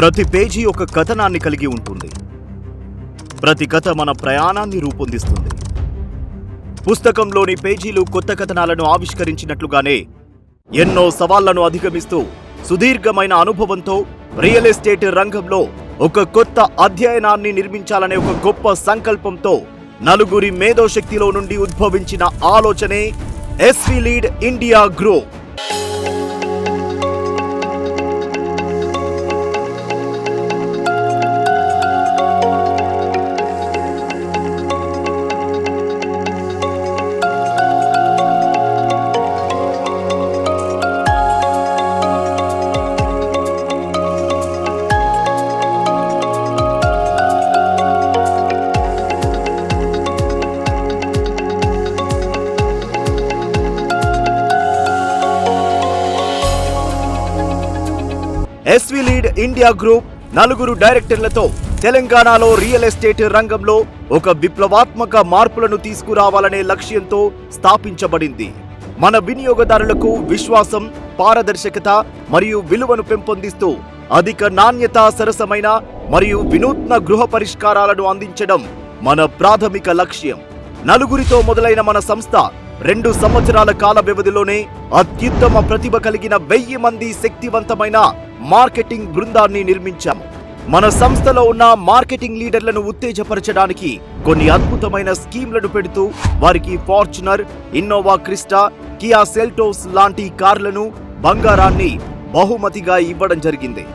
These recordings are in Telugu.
ప్రతి పేజీ ఒక కథనాన్ని కలిగి ఉంటుంది. ప్రతి కథ మన ప్రయాణాన్ని రూపొందిస్తుంది. పుస్తకంలోని పేజీలు కొత్త కథనాలను ఆవిష్కరించినట్లుగానే ఎన్నో సవాళ్లను అధిగమిస్తూ సుదీర్ఘమైన అనుభవంతో రియల్ ఎస్టేట్ రంగంలో ఒక కొత్త అధ్యయనాన్ని నిర్మించాలనే ఒక గొప్ప సంకల్పంతో నలుగురి మేధోశక్తిలో నుండి ఉద్భవించిన ఆలోచనే SV lead India group. SV lead India group నలుగురు డైరెక్టర్లతో తెలంగాణలో రియల్ ఎస్టేట్ రంగంలో ఒక విప్లవాత్మక మార్పులను తీసుకురావాలనే లక్ష్యంతో స్థాపించబడింది. మన వినియోగదారులకు విశ్వాసం, పారదర్శకత మరియు విలువను పెంపొందిస్తూ అధిక నాణ్యత, సరసమైన మరియు వినూత్న గృహ పరిష్కారాలను అందించడం మన ప్రాథమిక లక్ష్యం. నలుగురితో మొదలైన మన సంస్థ 2 సంవత్సరాల కాల వ్యవధిలోనే అత్యుత్తమ ప్రతిభ కలిగిన 1000 మంది శక్తివంతమైన మార్కెటింగ్ బృందాన్ని నిర్మించాము. మన సంస్థలో ఉన్న మార్కెటింగ్ లీడర్లను ఉత్తేజపరచడానికి కొన్ని అద్భుతమైన స్కీమ్లను పెడుతూ వారికి Fortuner, Innova Crysta, Kia Seltos లాంటి కార్లను, బంగారాన్ని బహుమతిగా ఇవ్వడం జరిగింది.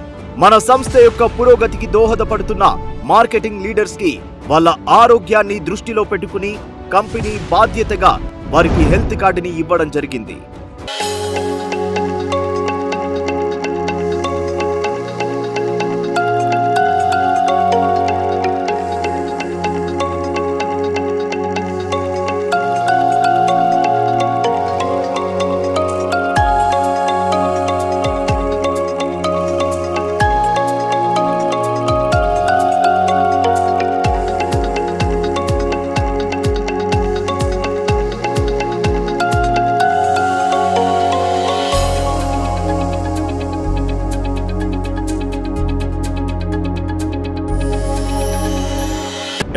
మన సంస్థ యొక్క పురోగతికి దోహదపడుతున్న మార్కెటింగ్ లీడర్స్ కి వాళ్ళ ఆరోగ్యాన్ని దృష్టిలో పెట్టుకుని కంపెనీ బాధ్యతగా వారికి హెల్త్ కార్డుని ఇవ్వడం జరిగింది.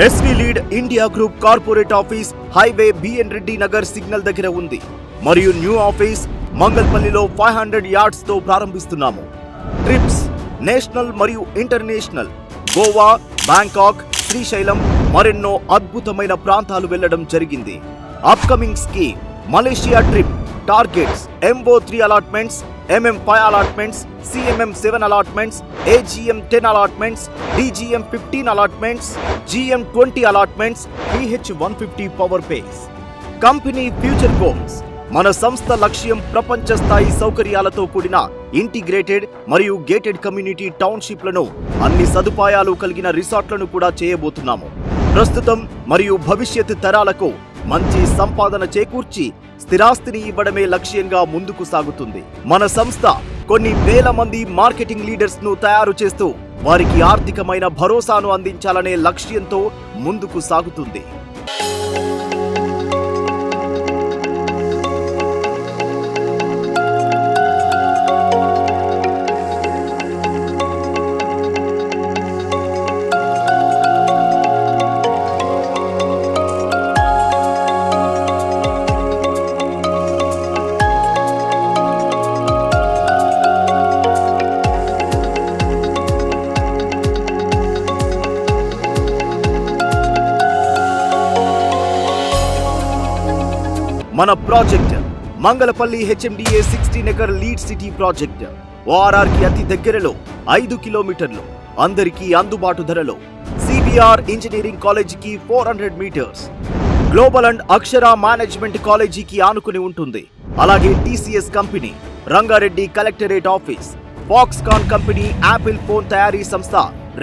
SV lead India group corporate office highway BN Reddy Nagar signal దగ్గర ఉంది మరియు న్యూ ఆఫీస్ మంగల్పల్లిలో 500 యార్డ్స్ తో ప్రారంభిస్తున్నాము. ట్రిప్స్ నేషనల్ మరియు ఇంటర్నేషనల్, గోవా, బ్యాంకాక్, శ్రీశైలం మరెన్నో అద్భుతమైన ప్రాంతాలు వెళ్లడం జరిగింది. Upcoming scheme Malaysia trip, targets MO3 allotments, MM5 allotments, CMM7 allotments, AGM10 allotments, DGM15 allotments, GM20 allotments, PH150 power pace. Company future goals. మన సంస్థ లక్ష్యం ప్రపంచ స్థాయి సౌకర్యాలతో కూడిన ఇంటిగ్రేటెడ్ మరియు గేటెడ్ కమ్యూనిటీ టౌన్షిప్లను, అన్ని సదుపాయాలు కలిగిన రిసార్ట్లను కూడా చేయబోతున్నాము. ప్రస్తుతం మరియు భవిష్యత్ తరాలకు మంచి సంపాదన చేకూర్చి స్థిరాస్తిని ఇవ్వడమే లక్ష్యంగా ముందుకు సాగుతుంది. మన సంస్థ కొన్ని వేల మంది మార్కెటింగ్ లీడర్స్ ను తయారు చేస్తూ వారికి ఆర్థికమైన భరోసాను అందించాలనే లక్ష్యంతో ముందుకు సాగుతుంది. మన project Mangalpalli HMDA 16 acre lead city project. ORR కి అతి దగ్గరలో 5 కిలోమీటర్లు, అందరికీ అందుబాటు ధరలో. CBR ఇంజనీరింగ్ కాలేజీకి 400 meters, global and Akshara management కాలేజీకి ఆనుకుని ఉంటుంది. అలాగే TCS company, Rangareddy collectorate office, Foxconn company Apple phone తయారీ సంస్థ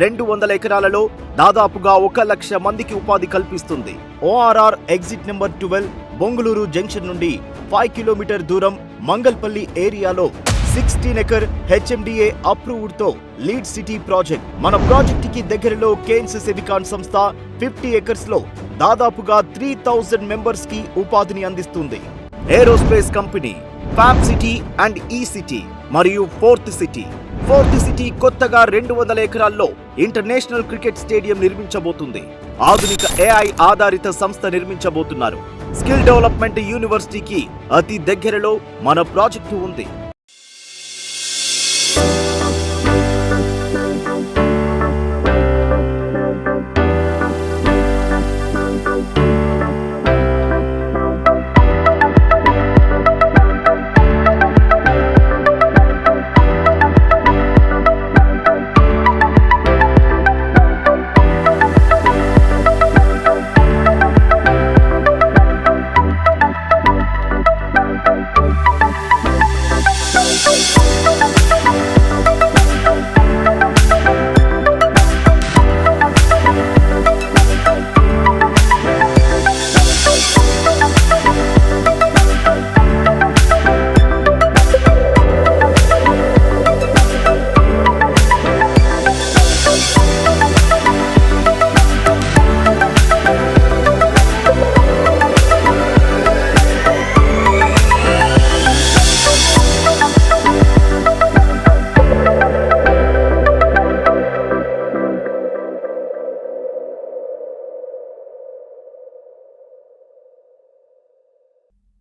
200 ఎకరాలలో దాదాపుగా 1 లక్ష మందికి ఉపాధి కల్పిస్తుంది. ORR exit number 12 Bongulur junction నుండి 5 కిలోమీటర్ దూరం మంగల్పల్లి ఏరియాలో 16 ఎకర్ HMDA అప్రూవ్డ్ తో లీడ్ సిటీ ప్రాజెక్ట్. మన ప్రాజెక్ట్ కి దగ్గరలో కేన్స్ సెమికాన్ సంస్థ 50 ఎకర్స్ లో దాదాపుగా 3000 మెంబర్స్ కి ఉపాధిని అందిస్తుంది. Aerospace company, fab city and ఈ సిటీ మరియు ఫోర్త్ సిటీ ఫోర్త్ సిటీ కొత్తగా 200 ఎకరాల్లో ఇంటర్నేషనల్ క్రికెట్ స్టేడియం నిర్మించబోతుంది. ఆధునిక AI ఆధారిత సంస్థ నిర్మించబోతున్నారు. స్కిల్ డెవలప్మెంట్ యూనివర్సిటీకి అతి దగ్గరలో మన ప్రాజెక్టు ఉంది.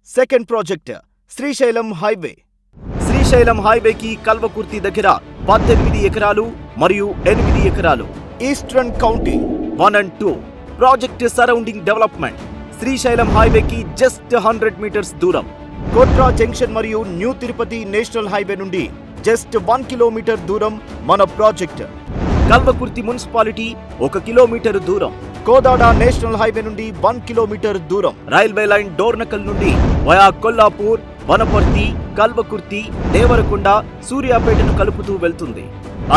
Second project Srisailam highway. Srisailam హైవేకి కల్వకుర్తి దగ్గర 18 ఎకరాలు మరియు 8 ఎకరాలు. Eastern county 1 and 2. Project surrounding development. Srisailam హైవేకి జస్ట్ 100 మీటర్స్ దూరం. కోట్రా జంక్షన్ మరియు న్యూ తిరుపతి నేషనల్ హైవే నుండి జస్ట్ 1 కిలోమీటర్ దూరం మన ప్రాజెక్ట్. కల్వకుర్తి మున్సిపాలిటీ 1 కిలోమీటర్ దూరం. కోదాడ నేషనల్ హైవే నుండి 1 కిలోమీటర్ దూరం. రైల్వే లైన్ డోర్నకల్ నుండి వయా కొల్లాపూర్, వనపర్తి, కల్వకుర్తి, దేవరకొండ, సూర్యాపేటను కలుపుతూ వెళ్తుంది.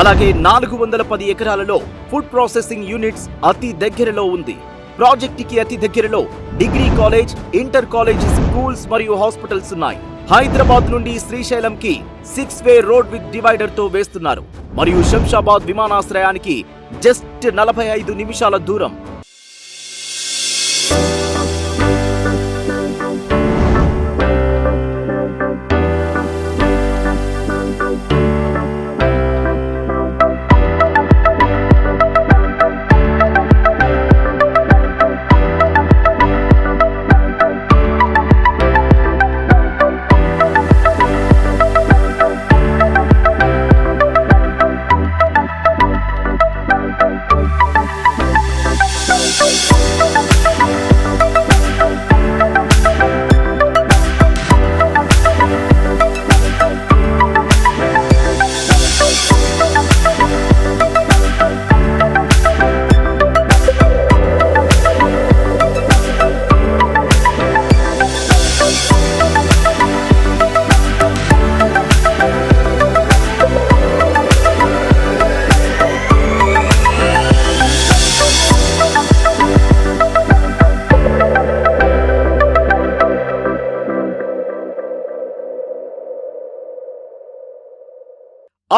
అలాగే 410 ఎకరాలలో ఫుడ్ ప్రాసెసింగ్ యూనిట్స్ అతి దగ్గరలో ఉంది. ప్రాజెక్టుకి అతి దగ్గరలో degree college, inter college, schools మరియు హాస్పిటల్స్ ఉన్నాయి. హైదరాబాద్ నుండి శ్రీశైలంకి 6-వే రోడ్ విత్ డివైడర్ తో వేస్తున్నారు మరియు శంషాబాద్ విమానాశ్రయానికి జస్ట్ 45 నిమిషాల దూరం.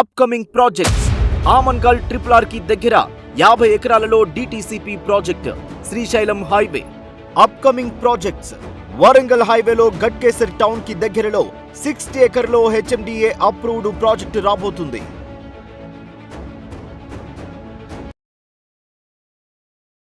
Upcoming projects. ఆమన్గల్ RRR కి దగ్గర 50 ఎకరాలలో DTCP project Srisailam highway. Upcoming projects. Warangal హైవేలో గట్కేసర్ టౌన్ కి దగ్గరలో 60 ఎకర్లో HMDA అప్రూవ్డ్ ప్రాజెక్టు రాబోతుంది.